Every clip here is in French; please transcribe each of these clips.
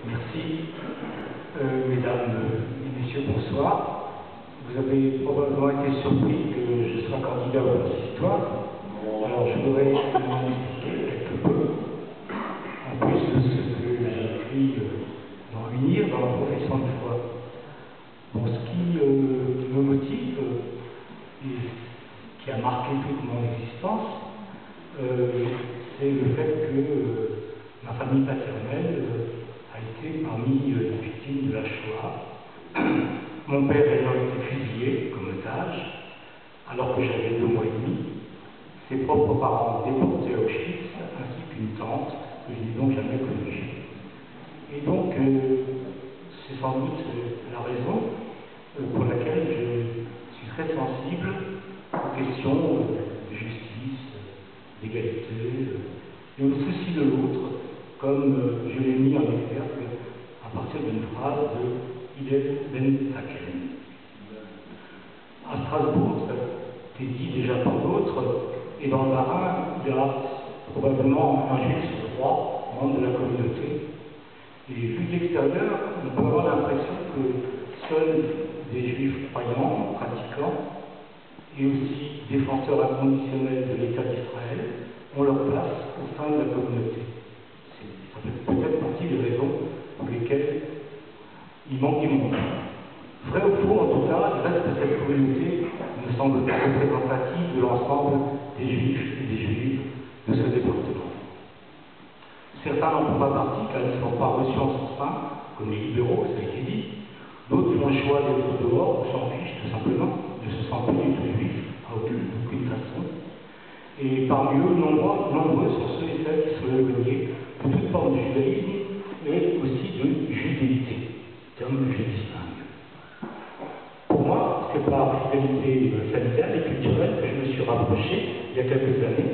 Merci. Mesdames et messieurs, bonsoir. Vous avez probablement été surpris que je sois candidat au consistoire. Alors je voudrais vous expliquer quelque peu, en plus de ce que j'ai écrit dans Unir, dans la profession de foi. Bon, ce qui me motive et qui a marqué toute mon existence, c'est le fait que ma famille paternelle a été parmi les victimes de la Shoah. Mon père ayant été fusillé comme otage, alors que j'avais 2 mois et demi, ses propres parents déportés à Auschwitz, ainsi qu'une tante que je n'ai donc jamais connue. Et donc, c'est sans doute la raison pour laquelle je suis très sensible aux questions de justice, d'égalité, et au souci de l'autre, comme je l'ai mis en exergue à partir d'une phrase de Hillel Ben Haken. À Strasbourg, ça a été dit déjà par d'autres, et dans le Bas-Rhin, il y a probablement un juif sur 3 membres de la communauté. Et vu de l'extérieur, on peut avoir l'impression que seuls des juifs croyants, pratiquants, et aussi défenseurs inconditionnels de l'État d'Israël ont leur place au sein de la communauté. Ça fait peut-être partie des raisons pour lesquelles il manque du monde. Vrai ou faux, en tout cas, le reste de cette communauté ne semble pas représentatif de l'ensemble des juifs et des juives de ce département. Certains n'en font pas partie car ils ne sont pas reçus en son sein, comme les libéraux, ça a été dit. D'autres font le choix d'être dehors ou s'en fichent tout simplement, ne se sentent pas du tout juifs, à aucune façon. Et parmi eux, nombreux sont ceux et celles qui sont éloignés de toute forme de judaïsme et aussi de judéité, terme que je distingue. Pour moi, c'est par fidélité familiale et culturelle que je me suis rapproché, il y a quelques années,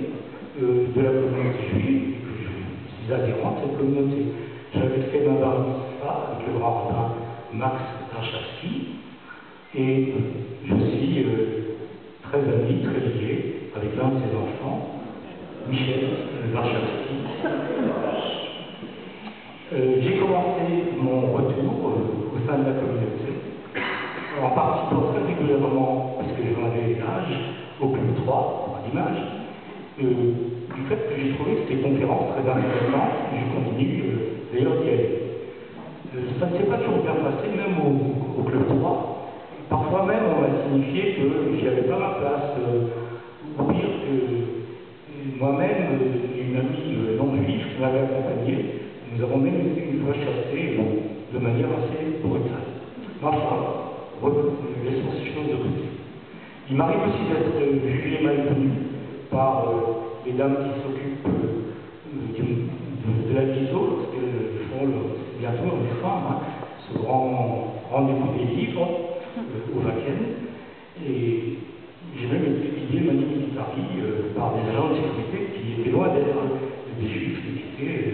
de la communauté juive, et que je suis adhérent à cette communauté. J'avais fait ma bar mitzvah avec le grand rabbin Max Warshawski, et je suis très ami, très lié avec l'un de ses enfants, Michel Warshawski. J'ai commencé mon retour au sein de la communauté, en participant très régulièrement, parce que j'en avais l'âge, au Club 3, à l'image, du fait que j'ai trouvé ces conférences très intéressantes, je continue d'ailleurs d'y aller. Ça ne s'est pas toujours bien passé, même au Club 3. Parfois même, on m'a signifié que j'y avais pas ma place, ou pire que moi-même, une amie non juive qui m'avait accompagné, nous avons même été une fois chassés de manière assez brutale. Mais enfin, laissons ces choses de côté. Il m'arrive aussi d'être jugé malvenu par les dames qui s'occupent de la viso, lorsqu'elles font bientôt en décembre, ce grand rendez-vous des livres au Wacken. Et j'ai même été pillé mani militari par des agents de sécurité qui étaient loin d'être des juifs, qui étaient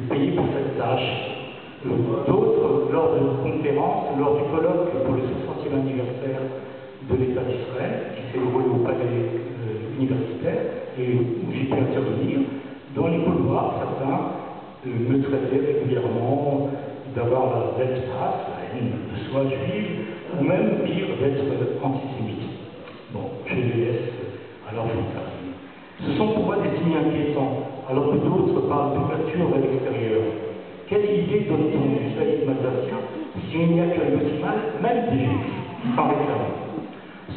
payés pour cette tâche. D'autres, lors de conférences, lors du colloque pour le 60e anniversaire de l'État d'Israël, qui s'est déroulé au palais universitaire, et où j'ai pu intervenir, dans les couloirs, certains me traitaient régulièrement d'avoir la belle face, la haine de soi juive, ou même pire, d'être antisémite. Bon, je les laisse à leur fantasme. Ce sont pour moi des signes inquiétants, alors que d'autres parlent d'ouverture vers l'extérieur. Quelle idée donne-t-on du judaïsme alsacien s'il n'y accueille aussi mal, même des juifs, sans réclamer?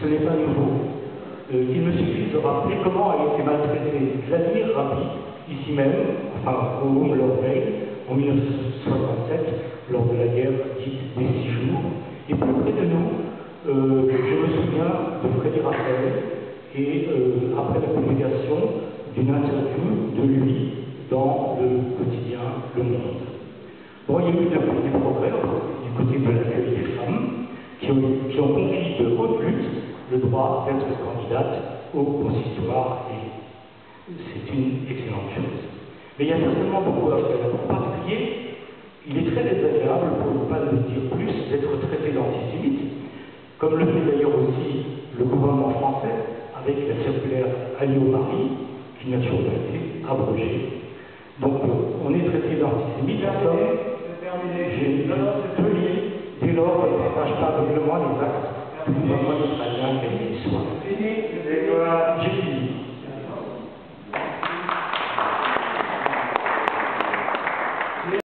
Ce n'est pas nouveau. Il me suffit de rappeler comment a été maltraité Vladimir Rabbi, ici même, enfin au Lord-Veil, en 1967, lors de la guerre dite des 6 jours. Et plus près de nous, je me souviens de Freddy Raphaël, et après la publication d'une interview de lui dans le quotidien Le Monde. Bon, il y a eu des progrès du côté de l'accueil des femmes qui ont conquis de haute lutte le droit d'être candidate au consistoire, et c'est une excellente chose. Mais il y a certainement beaucoup à faire. En particulier, il est très désagréable, pour ne pas le dire plus, d'être traité d'antisémite, comme le fait d'ailleurs aussi le gouvernement français avec la circulaire Alliot-Marie, qui n'a toujours pas été abrogée. Donc on est traité d'antisémite pas aveuglement les actes, tout le monde va bien gagner les soins.